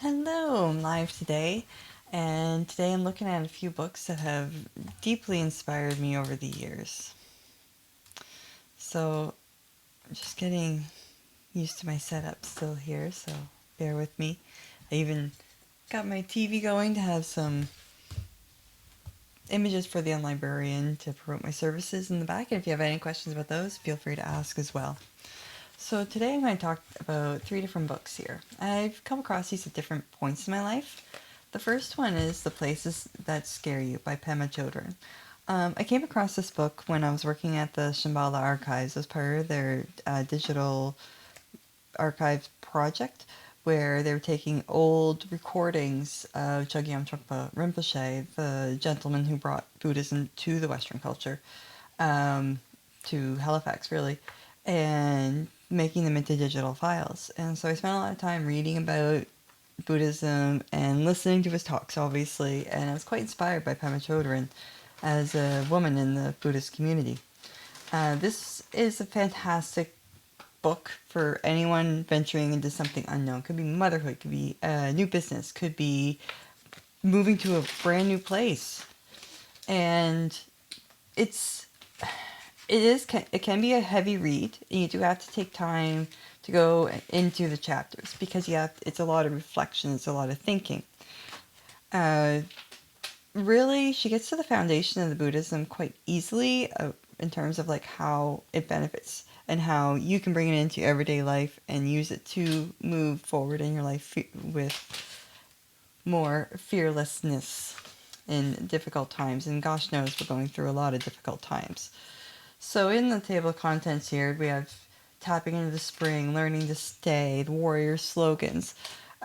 Hello, I'm live today, and today I'm looking at a few books that have deeply inspired me over the years. So, I'm just getting used to my setup still here, so bear with me. I even got my TV going to have some images for the librarian to promote my services in the back, and if you have any questions about those, feel free to ask as well. So today I'm going to talk about three different books here. I've come across these at different points in my life. The first one is The Places That Scare You by Pema Chodron. I came across this book when I was working at the Shambhala Archives as part of their digital archive project, where they were taking old recordings of Chogyam Trungpa Rinpoche, the gentleman who brought Buddhism to the Western culture, to Halifax really, and making them into digital files. And so I spent a lot of time reading about Buddhism and listening to his talks, obviously, and I was quite inspired by Pema Chodron as a woman in the Buddhist community. This is a fantastic book for anyone venturing into something unknown. Could be motherhood, could be a new business, could be moving to a brand new place. And it's it can be a heavy read. You do have to take time to go into the chapters because it's a lot of reflection, it's a lot of thinking. Really, she gets to the foundation of the Buddhism quite easily in terms of like how it benefits and how you can bring it into everyday life and use it to move forward in your life with more fearlessness in difficult times. And gosh knows we're going through a lot of difficult times. So in the table of contents here, we have tapping into the spring, learning to stay, the warrior slogans,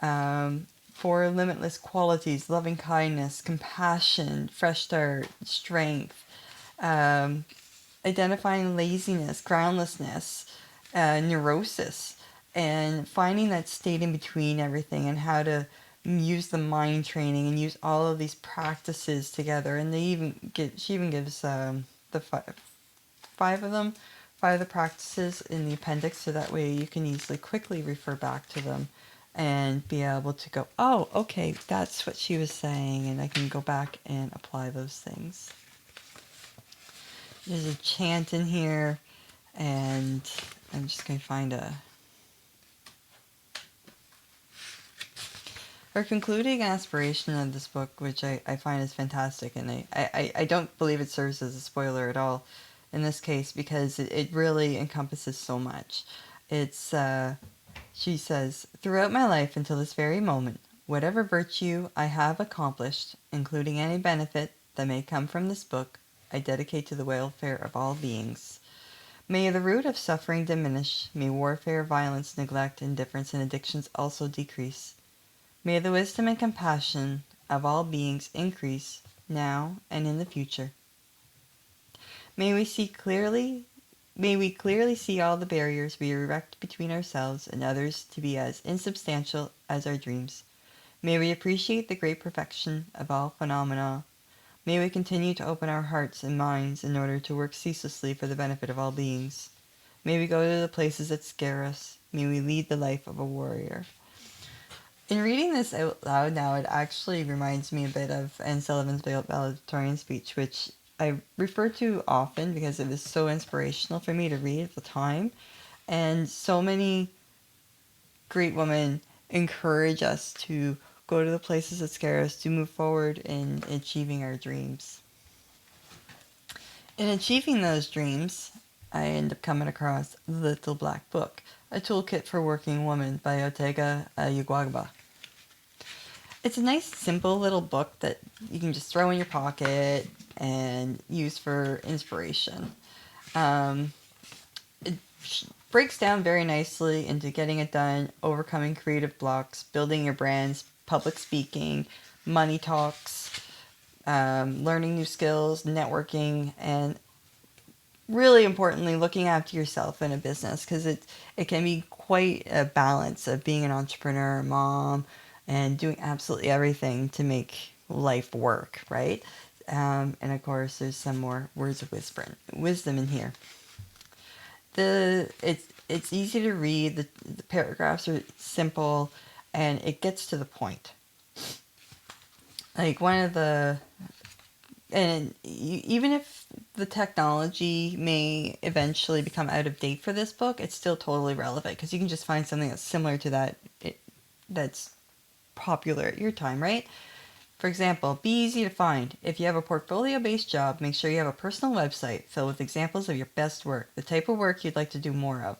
for limitless qualities, loving kindness, compassion, fresh start, strength, identifying laziness, groundlessness, neurosis, and finding that state in between everything and how to use the mind training and use all of these practices together. And she even gives the five of them, five of the practices in the appendix, so that way you can easily quickly refer back to them and be able to go, oh, okay, that's what she was saying, and I can go back and apply those things. There's a chant in here, and I'm just going to find her concluding aspiration of this book, which I find is fantastic, and I don't believe it serves as a spoiler at all in this case because it really encompasses so much. It's, she says, throughout my life until this very moment, whatever virtue I have accomplished, including any benefit that may come from this book, I dedicate to the welfare of all beings. May the root of suffering diminish, may warfare, violence, neglect, indifference, and addictions also decrease. May the wisdom and compassion of all beings increase now and in the future. May we clearly see all the barriers we erect between ourselves and others to be as insubstantial as our dreams. May we appreciate the great perfection of all phenomena. May we continue to open our hearts and minds in order to work ceaselessly for the benefit of all beings. May we go to the places that scare us. May we lead the life of a warrior. In reading this out loud now, it actually reminds me a bit of Anne Sullivan's valedictorian speech, which I refer to often because it was so inspirational for me to read at the time. And so many great women encourage us to go to the places that scare us, to move forward in achieving our dreams. In achieving those dreams, I end up coming across The Little Black Book, a toolkit for working women by Otegha Uwagba. It's a nice, simple little book that you can just throw in your pocket and use for inspiration. It breaks down very nicely into getting it done, overcoming creative blocks, building your brands, public speaking, money talks, learning new skills, networking, and really importantly, looking after yourself in a business, because it can be quite a balance of being an entrepreneur, mom, and doing absolutely everything to make life work, right? And of course, there's some more words of wisdom in here. It's easy to read. The paragraphs are simple, and it gets to the point. Like one of the, and even if the technology may eventually become out of date for this book, it's still totally relevant because you can just find something that's similar to that, that's popular at your time, right? For example, be easy to find. If you have a portfolio-based job, make sure you have a personal website filled with examples of your best work, the type of work you'd like to do more of.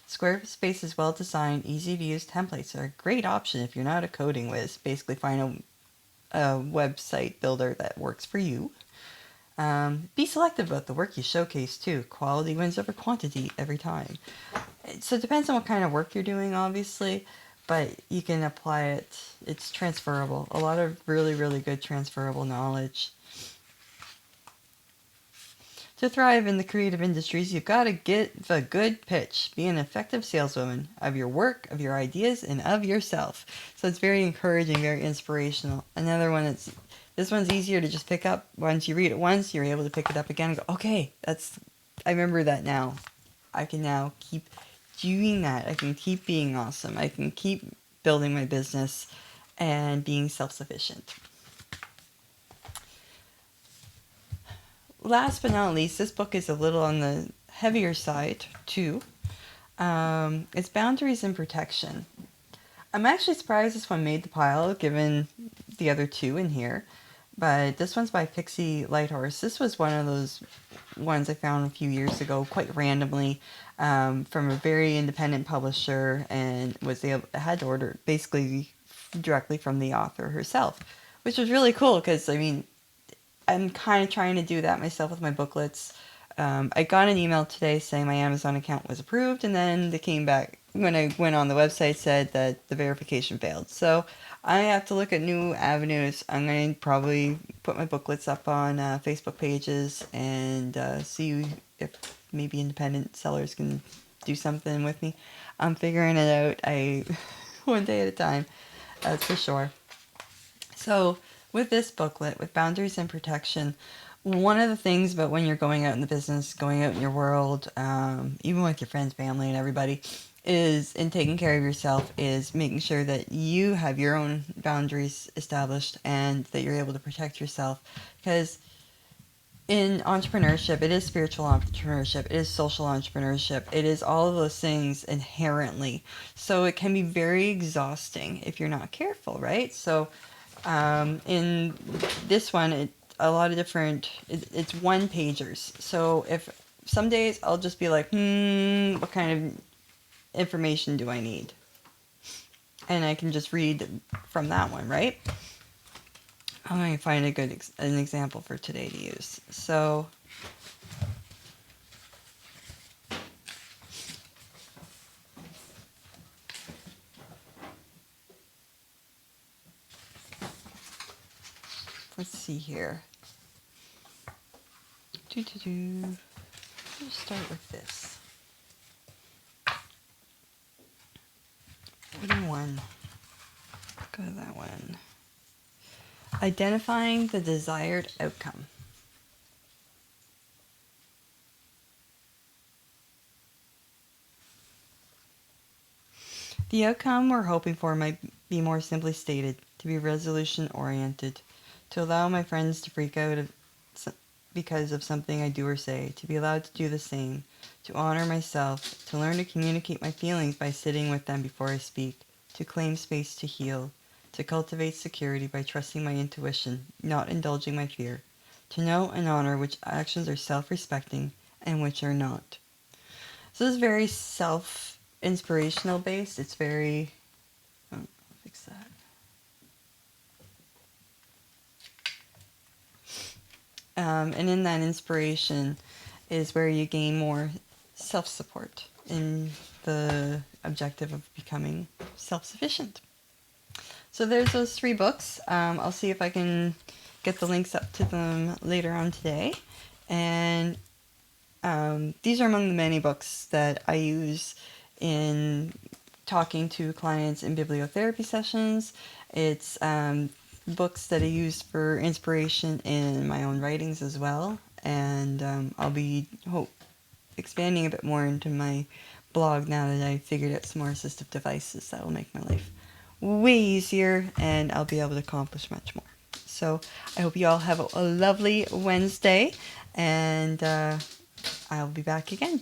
Squarespace's well-designed, easy-to-use templates are a great option if you're not a coding whiz. Basically, find a website builder that works for you. Be selective about the work you showcase, too. Quality wins over quantity every time. So it depends on what kind of work you're doing, obviously, but you can apply it. It's transferable. A lot of really, really good transferable knowledge. To thrive in the creative industries, you've got to get the good pitch. Be an effective saleswoman of your work, of your ideas, and of yourself. So it's very encouraging, very inspirational. Another one, this one's easier to just pick up. Once you read it once, you're able to pick it up again and go, okay, I remember that now. I can now keep doing that. I can keep being awesome. I can keep building my business and being self-sufficient. Last but not least, this book is a little on the heavier side too. It's Boundaries and Protection. I'm actually surprised this one made the pile given the other two in here, but this one's by Pixie, Lighthorse. This was one of those ones I found a few years ago quite randomly from a very independent publisher, and had to order basically directly from the author herself, which was really cool because I'm kind of trying to do that myself with my booklets. I got an email today saying my Amazon account was approved, and then they came back when I went on the website, said that the verification failed. So I have to look at new avenues. I'm going to probably put my booklets up on Facebook pages and see if maybe independent sellers can do something with me. I'm figuring it out. One day at a time, that's for sure. So with this booklet, with Boundaries and Protection, one of the things about when you're going out in the business, going out in your world, even with your friends, family, and everybody, is in taking care of yourself, is making sure that you have your own boundaries established and that you're able to protect yourself. Because in entrepreneurship, it is spiritual entrepreneurship, it is social entrepreneurship, it is all of those things inherently. So it can be very exhausting if you're not careful, right? So in this one, it's one pagers. So if some days I'll just be like, what kind of information do I need? And I can just read from that one, right? I'm going to find an example for today to use. So let's see here. Let's start with this. 41. Go to that one. Identifying the desired outcome. The outcome we're hoping for might be more simply stated, to be resolution-oriented, to allow my friends to freak out because of something I do or say, to be allowed to do the same, to honor myself, to learn to communicate my feelings by sitting with them before I speak, to claim space to heal, to cultivate security by trusting my intuition, not indulging my fear, to know and honor which actions are self-respecting and which are not. So this is very self-inspirational based. It's very... Oh, I'll fix that. And in that inspiration is where you gain more self-support in the objective of becoming self-sufficient. So there's those 3 books. I'll see if I can get the links up to them later on today. And these are among the many books that I use in talking to clients in bibliotherapy sessions. It's books that I use for inspiration in my own writings as well. And I'll be expanding a bit more into my blog now that I figured out some more assistive devices that will make my life way easier, and I'll be able to accomplish much more. So I hope you all have a lovely Wednesday, and I'll be back again.